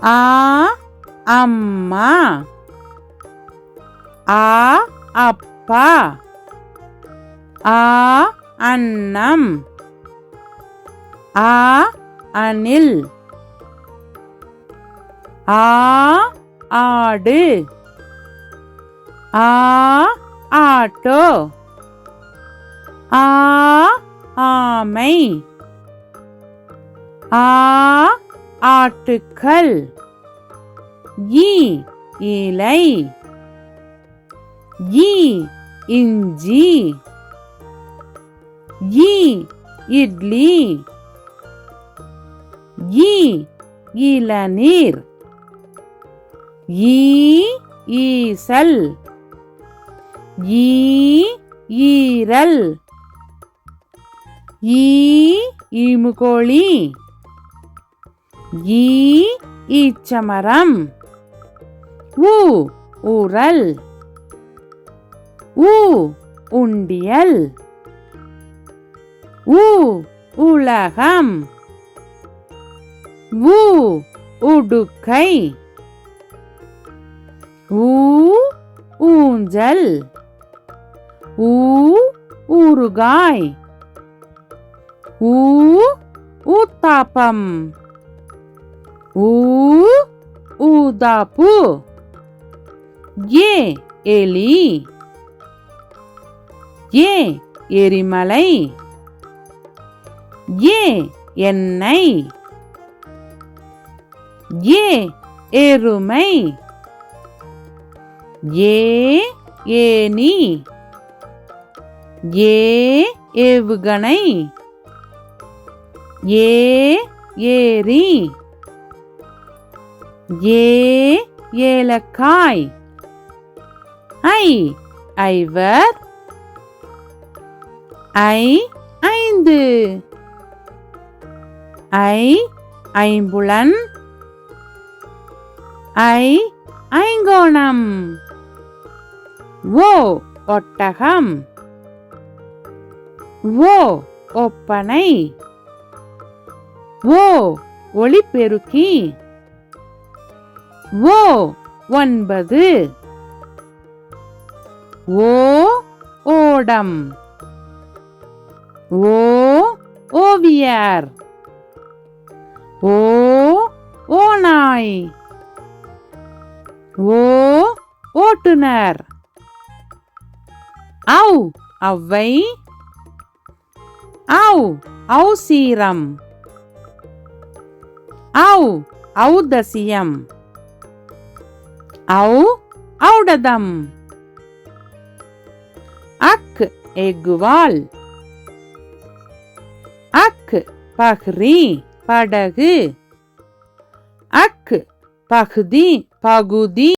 ஆ அம்மா, ஆ அப்பா, ஆ அன்னம், ஆ அணில், ஆ ஆடு, ஆ ஆட்டோ, ஆ ஆமை, ஆ ஆட்டுக்கள், இ இலை, இ இஞ்சி, இ இட்லி, இ இளநீர், ஈ ஈசல், ஈ ஈரல், ஈ ஈமுகோழி, ஈ ஈச்சமரம், உ ஊரல், உ உண்டியல், உ உலகம், உ உடுக்கை, ஊ ஊஞ்சல், ஊ ஊறுகாய், ஊ ஊத்தாப்பம், ஊ ஊதாப்பு, ஏ எலி, ஏ எரிமலை, ஏ எண்ணெய், ஏ எருமை, ஏ ஏனி, ஏ ஏவுகணை, ஏ ஏரி, ஏ ஏலக்காய், ஐ ஐவர், ஐ ஐந்து, ஐ ஐம்புலன், ஐ ஐங்கோணம், ஓ ஒட்டகம், ஓ ஒப்பனை, ஓ ஒலிபெருக்கி, ஓ 9, ஓ ஓடம், ஓ ஓவியர், ஓ ஓநாய், ஓ ஓட்டுனர், ஔ ஔவை, ஔ ஔசீரம், ஔ ஔதசியம், ஔ ஔடதம், அக் எக்குவால், அக் பஹ்ரி படகு, அக் பகுதி பகுதி,